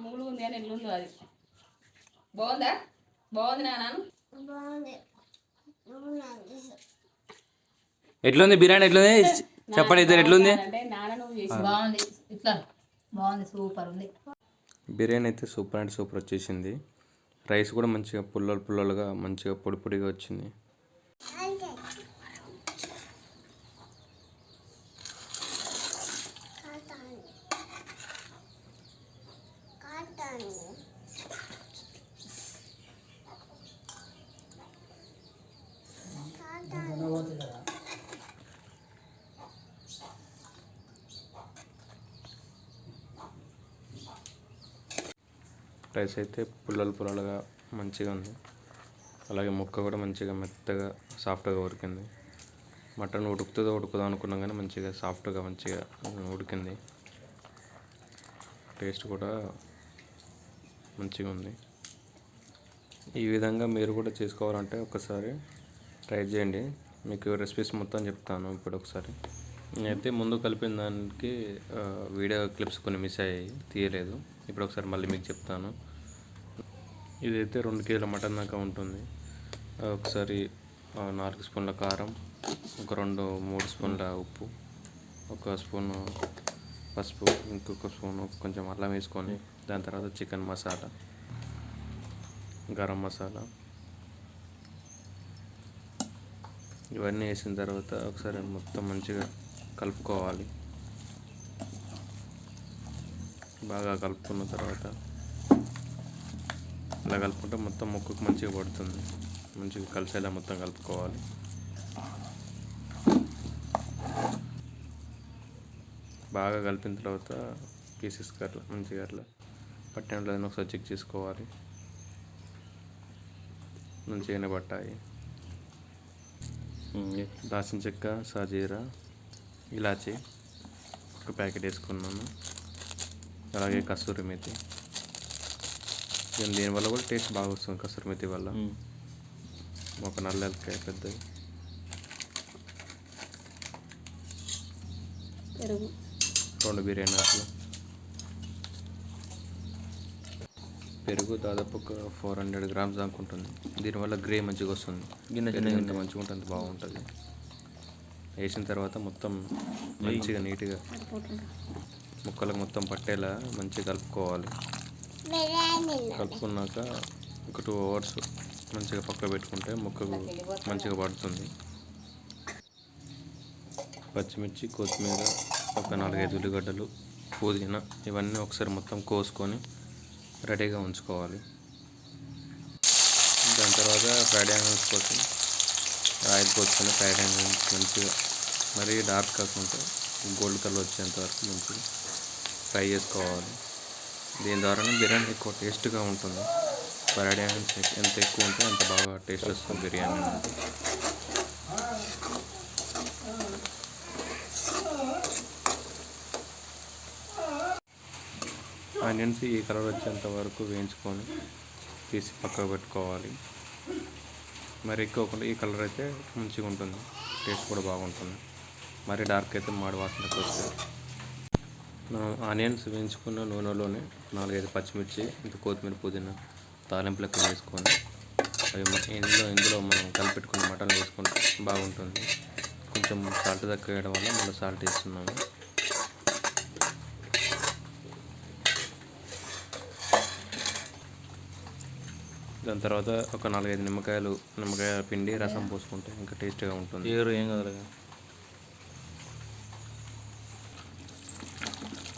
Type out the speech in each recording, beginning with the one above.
మూడు ఉంది అని ఎల్లుందో అది బాగుందా? బాగుంది నాన్న. ఎట్లుంది బిర్యానీ? ఎట్లుంది చెప్పండి ఇద్దరు, ఎట్లుంది? అంటే నాన్న నువ్వు చేసి బాగుంది, ఇట్లా బాగుంది, సూపర్ ఉంది. బిర్యానీ అయితే సూపర్ అంటే సూపర్ వచ్చేసింది. రైస్ కూడా మంచిగా పుల్లలు పుల్లలుగా మంచిగా పొడి పొడిగా వచ్చింది. రైస్ అయితే పుల్లలు పుల్లలుగా మంచిగా ఉంది. అలాగే ముక్క కూడా మంచిగా మెత్తగా సాఫ్ట్గా ఉడికింది. మటన్ ఉడుకుతుందో అనుకున్నాం కానీ మంచిగా సాఫ్ట్గా మంచిగా ఉడికింది. టేస్ట్ కూడా మంచిగా ఉంది. ఈ విధంగా మీరు కూడా చేసుకోవాలంటే ఒకసారి ట్రై చేయండి. మీకు రెసిపీస్ మొత్తం చెప్తాను ఇప్పుడు ఒకసారి. నేనైతే ముందు కలిపిన దానికి వీడియో క్లిప్స్ కొన్ని మిస్ అయ్యాయి, తీయలేదు. ఇప్పుడు ఒకసారి మళ్ళీ మీకు చెప్తాను. ఇదైతే 2 కేజీల మటన్ దాకా ఉంటుంది. ఒకసారి 4 స్పూన్ల కారం, ఒక 2-3 స్పూన్ల ఉప్పు, 1 స్పూను పసుపు, ఇంకొక స్పూను కొంచెం అల్లం వేసుకొని, దాని తర్వాత చికెన్ మసాలా, గరం మసాలా ఇవన్నీ వేసిన తర్వాత ఒకసారి మొత్తం మంచిగా కలుపుకోవాలి. బాగా కలుపుకున్న తర్వాత ఇలా కలుపుకుంటే మొత్తం ముక్కకు మంచిగా పడుతుంది. మంచిగా కలిసేలా మొత్తం కలుపుకోవాలి. బాగా కలిపిన తర్వాత పీసెస్కి అట్లా మంచిగా అట్లా పట్టినట్లు ఒకసారి చెక్ చేసుకోవాలి. మంచిగానే పట్టాయి. దాల్చిన చెక్క, సాజీరా, ఇలాచి ఒక ప్యాకెట్ వేసుకున్నాను. అలాగే కస్తూరి మేతి. దీనివల్ల కూడా టేస్ట్ బాగా వస్తుంది. కస్తూరి మేతి వల్ల ఒక నల్లకాయ పెద్దది, పెరుగు 2 బిర్యానీ ఆకులు, పెరుగు దాదాపు ఒక 400 గ్రామ్స్ దాకా ఉంటుంది. దీనివల్ల గ్రే మంచిగా వస్తుంది. ఎంత మంచిగా ఉంటుంది, బాగుంటుంది. వేసిన తర్వాత మొత్తం మంచిగా నీట్గా ముక్కలకు మొత్తం పట్టేలా మంచిగా కలుపుకోవాలి. కలుపుకున్నాక ఒక 2 అవర్స్ మంచిగా పక్కన పెట్టుకుంటే ముక్కకు మంచిగా పడుతుంది. పచ్చిమిర్చి, కొత్తిమీర, ఒక 4-5 ఉల్లిగడ్డలు, పుదీనా ఇవన్నీ ఒకసారి మొత్తం కోసుకొని రెడీగా ఉంచుకోవాలి. దాని తర్వాత ఫ్రైడ్ ఆనియన్స్ కోసం ఆయిల్ పోసుకొని ఫ్రైడ్ ఆనియన్స్ మంచిగా మరీ డార్క్ కాకుండా గోల్డ్ కలర్ వచ్చేంత వరకు మంచిగా ఫ్రై చేసుకోవాలి. దీని ద్వారానే బిర్యానీ ఎక్కువ టేస్ట్గా ఉంటుంది. ఫ్రైడ్ ఆనియన్స్ ఎంత ఎక్కువ ఉంటే అంత బాగా టేస్ట్ వస్తుంది బిర్యానీ. ఆనియన్స్ ఈ కలర్ వచ్చేంత వరకు వేయించుకొని తీసి పక్కకు పెట్టుకోవాలి. మరి ఎక్కువకుండా ఈ కలర్ అయితే మంచిగా ఉంటుంది, టేస్ట్ కూడా బాగుంటుంది. మరి డార్క్ అయితే మాడి వాసనకు వస్తుంది. మనం ఆనియన్స్ వేయించుకున్న నూనెలోనే 4-5 పచ్చిమిర్చి, ఇంకా కొత్తిమీర, పుదీనా తాలింపులకు వేసుకొని అవి ఇందులో మనం కలిపెట్టుకున్న మటన్ వేసుకుంటే బాగుంటుంది. కొంచెం సాల్ట్ తక్కువ వేయడం వల్ల మళ్ళీ సాల్ట్ వేస్తున్నాము. దాని తర్వాత ఒక 4-5 నిమ్మకాయ పిండి రసం పోసుకుంటే ఇంకా టేస్ట్గా ఉంటుంది. ఏం కదా.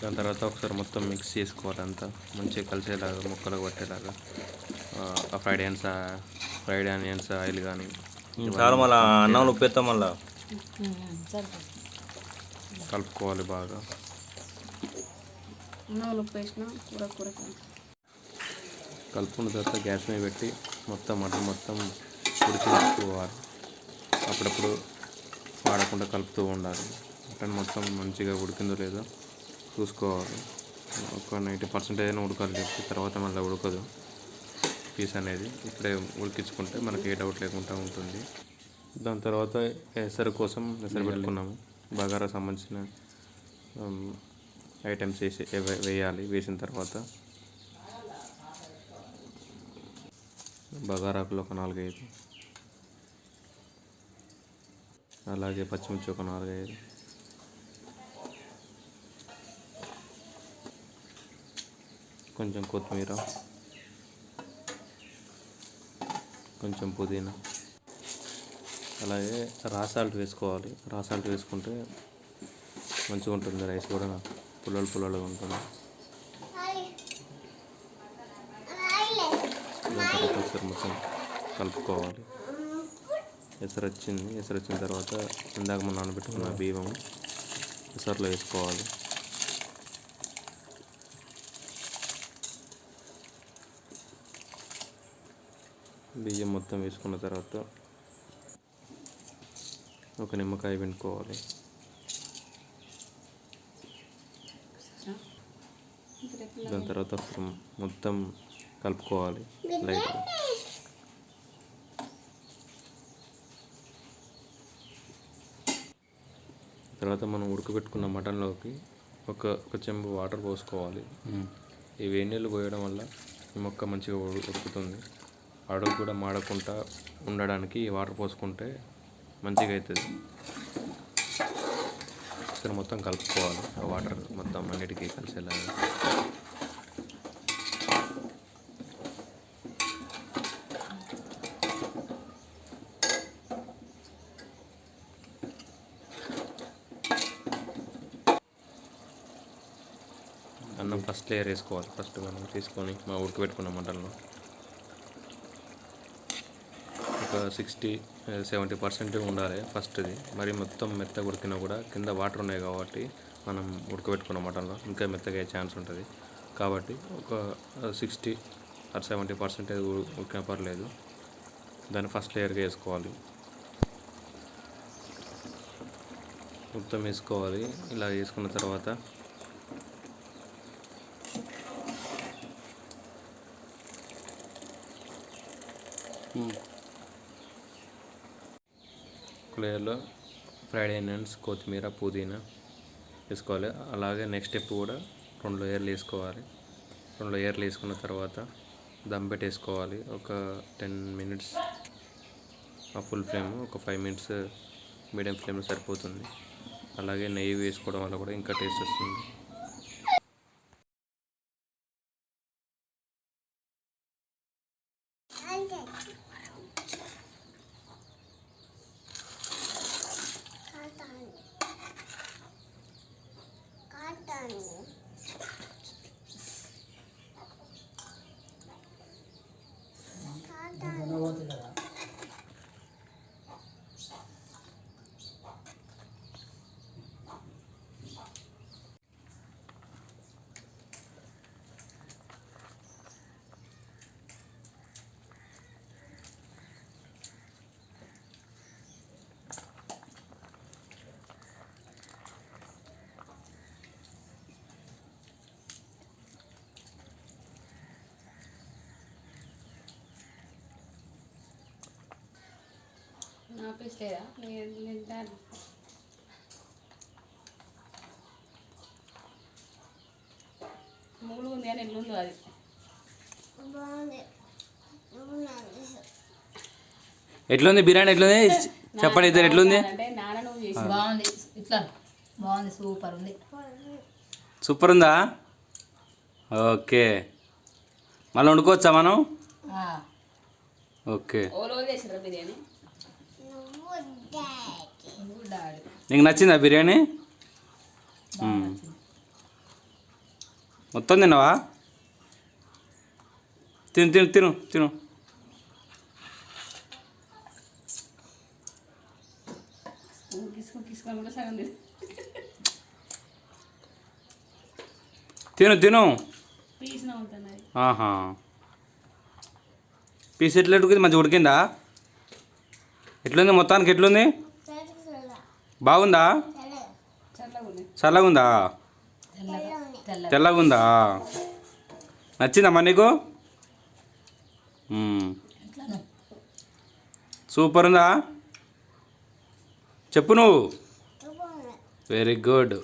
దాని తర్వాత ఒకసారి మొత్తం మిక్స్ చేసుకోవాలి. అంతా మంచిగా కలిసేలాగా ముక్కలకు పట్టేలాగా ఫ్రైడ్ ఆనియన్స్ ఆయిల్ కానీ మళ్ళీ అన్నం ఉప్పేస్తాం, మళ్ళీ కలుపుకోవాలి బాగా. కలుపుకున్న తర్వాత గ్యాస్ మీద పెట్టి మొత్తం మటన్ మొత్తం ఉడికించుకోవాలి. అప్పుడప్పుడు వాడకుండా కలుపుతూ ఉండాలి. మటన్ మొత్తం మంచిగా ఉడికిందో లేదో చూసుకోవాలి. ఒక 90% అయినా ఉడకాలి, చెప్పి తర్వాత మళ్ళీ ఉడకదు పీస్ అనేది. ఇప్పుడే ఉడికించుకుంటే మనకి ఏ డౌట్ లేకుండా ఉంటుంది. దాని తర్వాత ఎసరు కోసం ఎసరు పెట్టుకున్నాము. బగారా సంబంధించిన ఐటమ్స్ వేయాలి. వేసిన తర్వాత బగారాకులు ఒక 4-5, అలాగే పచ్చిమిర్చి ఒక 4-5, కొంచెం కొత్తిమీర, కొంచెం పుదీనా, అలాగే రా సాల్ట్ వేసుకోవాలి. రా సాల్ట్ వేసుకుంటే మంచిగా ఉంటుంది, రైస్ కూడా పుల్లలుగా ఉంటుంది. దాని తర్వాత ఒకసారి మొత్తం కలుపుకోవాలి. ఎసరు వచ్చిన తర్వాత ఇందాక మనం నానబెట్టుకున్న బియ్యం ఎసరులో వేసుకోవాలి. బియ్యం మొత్తం వేసుకున్న తర్వాత ఒక నిమ్మకాయ పిండుకోవాలి. దాని తర్వాత మొత్తం కలుపుకోవాలి లైట్గా. తర్వాత మనం ఉడకబెట్టుకున్న మటన్లోకి ఒక చెంబు వాటర్ పోసుకోవాలి. ఈ వేడి నీళ్ళు పోయడం వల్ల ఈ మొక్క మంచిగా ఉడుకుతుంది. అడుగు కూడా మాడకుండా ఉండడానికి ఈ వాటర్ పోసుకుంటే మంచిగా అవుతుంది. ఒకసారి మొత్తం కలుపుకోవాలి, ఆ వాటర్ మొత్తం అన్నిటికీ కలిసేలాగా. అన్నం ఫస్ట్ లేయర్ వేసుకోవాలి. ఫస్ట్ మనం తీసుకొని ఉడకబెట్టుకున్న మటన్లో ఒక 60-70% ఉండాలి ఫస్ట్ది. మరి మొత్తం మెత్తగా ఉడికినా కూడా కింద వాటర్ ఉన్నాయి కాబట్టి మనం ఉడకబెట్టుకున్న మటన్లో ఇంకా మెత్తగా అయ్యే ఛాన్స్ ఉంటుంది. కాబట్టి ఒక 60-70% ఉడికినా పర్లేదు. దాన్ని ఫస్ట్ లేయర్గా వేసుకోవాలి. మొత్తం వేసుకోవాలి. ఇలా వేసుకున్న తర్వాత లేయర్లో ఫ్రైడ్ ఆనియన్స్, కొత్తిమీర, పుదీనా వేసుకోవాలి. అలాగే నెక్స్ట్ స్టెప్ కూడా 2 లేయర్లు వేసుకోవాలి. 2 లేయర్లు వేసుకున్న తర్వాత దమ్ పెట్టేసుకోవాలి. ఒక 10 minutes ఫుల్ ఫ్లేమ్, ఒక 5 minutes మీడియం ఫ్లేమ్లో సరిపోతుంది. అలాగే నెయ్యి వేసుకోవడం వల్ల కూడా ఇంకా టేస్ట్ వస్తుంది. ఆపేసలేదా? తింటాను. మూడు ఉంది అని ఎల్లుందో అది ఎట్లుంది బిర్యానీ? ఎట్లుంది చెప్పండి ఇద్దరు, ఎట్లుంది? అంటే నాన్న నువ్వు చేసి బాగుంది, ఇట్లా బాగుంది, సూపర్ ఉంది. సూపర్ ఉందా? ఓకే, మళ్ళీ వండుకోవచ్చా మనం? ఓకే, ఓలో చేసిర్రా బిర్యానీ? నీకు నచ్చిందా బిర్యానీ? మొత్తం తిన్నావా? తిను తిను తిను తిను. తీసుకొని కూడా సగం తిను తిను. పీస్ నవ్వుతున్నది. ఆహా, పీస్ ఎట్లా ఉడికింది? మంచిగా ఉడికిందా? ఎట్లుంది మొత్తానికి? ఎట్లుంది? బాగుందా? చల్లగా ఉందా? తెల్లగా ఉందా? నచ్చిందమ్మా నీకు? సూపర్ ఉందా? చెప్పు నువ్వు. Very good.